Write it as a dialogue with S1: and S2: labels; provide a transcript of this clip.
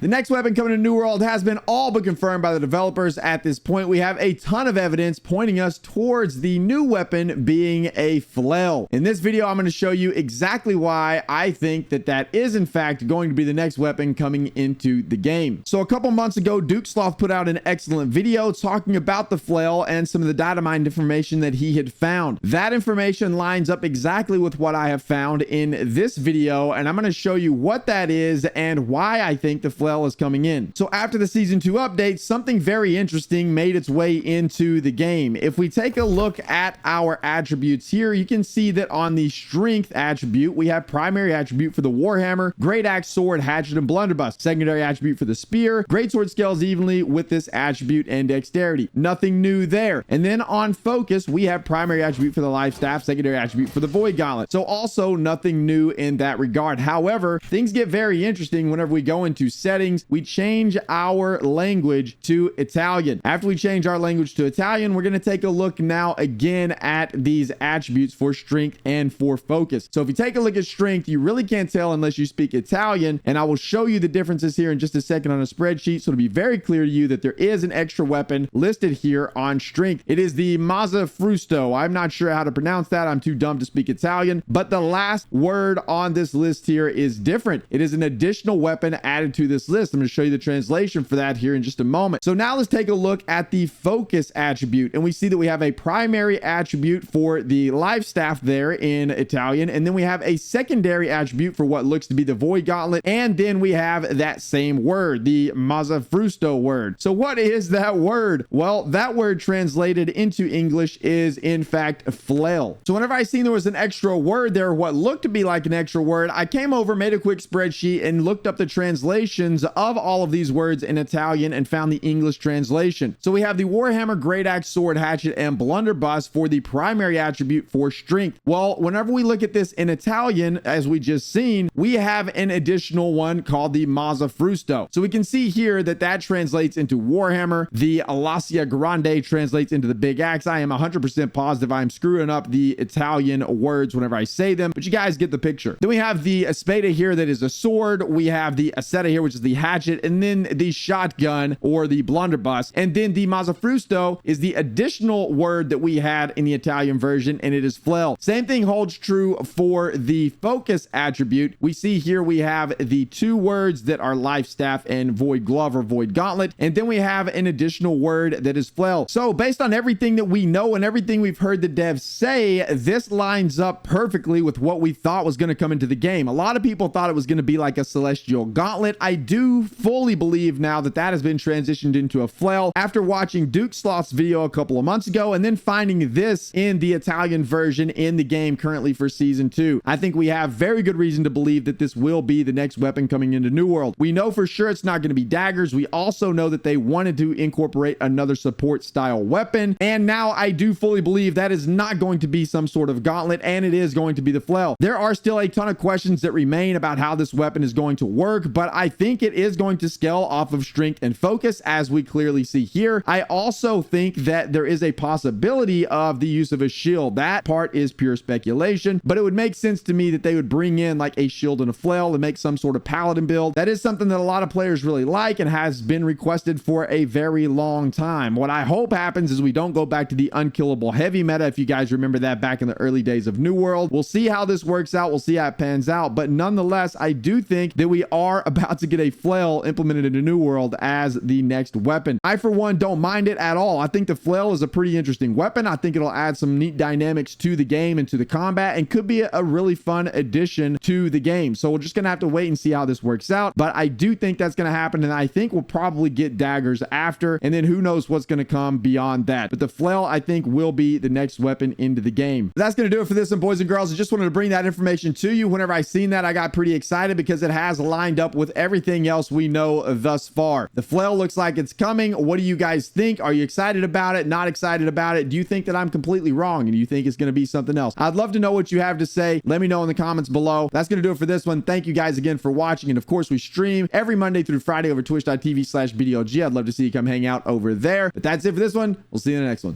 S1: The next weapon coming to New World has been all but confirmed by the developers. At this point, we have a ton of evidence pointing us towards the new weapon being a flail. In this video, I'm going to show you exactly why I think that that is in fact going to be the next weapon coming into the game. So a couple months ago, Duke Sloth put out an excellent video talking about the flail and some of the datamined information that he had found. That information lines up exactly with what I have found in this video, and I'm going to show you what that is and why I think the flail is coming in. So after the season 2 update, something very interesting made its way into the game. If we take a look at our attributes here, you can see that on the strength attribute, we have primary attribute for the Warhammer, great axe, sword, hatchet, and blunderbuss. Secondary attribute for the spear, greatsword scales evenly with this attribute and dexterity. Nothing new there. And then on focus, we have primary attribute for the life staff, secondary attribute for the void gauntlet. So also nothing new in that regard. However, things get very interesting whenever we go into settings. We change our language to Italian. After we change our language to Italian, we're going to take a look now again at these attributes for strength and for focus. So if you take a look at strength, you really can't tell unless you speak Italian, and I will show you the differences here in just a second on a spreadsheet, so it'll be very clear to you that there is an extra weapon listed here on strength. It is the Mazzafrusto. I'm not sure how to pronounce that. I'm too dumb to speak Italian, but the last word on this list here is different. It is an additional weapon added to this list. I'm going to show you the translation for that here in just a moment. So now let's take a look at the focus attribute, and we see that we have a primary attribute for the life staff there in Italian, and then we have a secondary attribute for what looks to be the void gauntlet, and then we have that same word, the Mazzafrusto word. So what is that word? Well, that word translated into English is in fact flail. So whenever I seen there was an extra word there, what looked to be like an extra word, I came over, made a quick spreadsheet, and looked up the translations of all of these words in Italian and found the English translation. So we have the Warhammer, great axe, sword, hatchet, and blunderbuss for the primary attribute for strength. Well, whenever we look at this in Italian, as we just seen, we have an additional one called the Mazzafrusto. So we can see here that that translates into Warhammer. The Alasia Grande translates into the big axe. I am 100% positive I'm screwing up the Italian words whenever I say them, but you guys get the picture. Then we have the Espada here, that is a sword. We have the Aseta here, which is the hatchet, and then the shotgun or the blunderbuss. And then the Mazzafrusto is the additional word that we had in the Italian version, and it is flail. Same thing holds true for the focus attribute. We see here we have the two words that are life staff and void glove or void gauntlet, and then we have an additional word that is flail. So based on everything that we know and everything we've heard the devs say, this lines up perfectly with what we thought was going to come into the game. A lot of people thought it was going to be like a celestial gauntlet. I do fully believe now that that has been transitioned into a flail after watching Duke Sloth's video a couple of months ago and then finding this in the Italian version in the game currently for season 2. I think we have very good reason to believe that this will be the next weapon coming into New World. We know for sure it's not going to be daggers. We also know that they wanted to incorporate another support style weapon, and now I do fully believe that is not going to be some sort of gauntlet, and it is going to be the flail. There are still a ton of questions that remain about how this weapon is going to work, but I think it is going to scale off of strength and focus, as we clearly see here. I also think that there is a possibility of the use of a shield. That part is pure speculation, but it would make sense to me that they would bring in like a shield and a flail and make some sort of paladin build. That is something that a lot of players really like and has been requested for a very long time. What I hope happens is we don't go back to the unkillable heavy meta, if you guys remember that back in the early days of New World. We'll see how this works out. We'll see how it pans out, but nonetheless, I do think that we are about to get a flail implemented into New World as the next weapon. I, for one, don't mind it at all. I think the flail is a pretty interesting weapon. I think it'll add some neat dynamics to the game and to the combat, and could be a really fun addition to the game. So we're just gonna have to wait and see how this works out, but I do think that's gonna happen, and I think we'll probably get daggers after, and then who knows what's gonna come beyond that. But the flail, I think, will be the next weapon into the game. But that's gonna do it for this one, boys and girls. I just wanted to bring that information to you. Whenever I seen that, I got pretty excited because it has lined up with everything else we know thus far. The flail looks like it's coming. What do you guys think? Are you excited about it? Not excited about it? Do you think that I'm completely wrong and you think it's going to be something else? I'd love to know what you have to say. Let me know in the comments below. That's going to do it for this one. Thank you guys again for watching. And of course, we stream every Monday through Friday over twitch.tv/BDLG. I'd love to see you come hang out over there. But that's it for this one. We'll see you in the next one.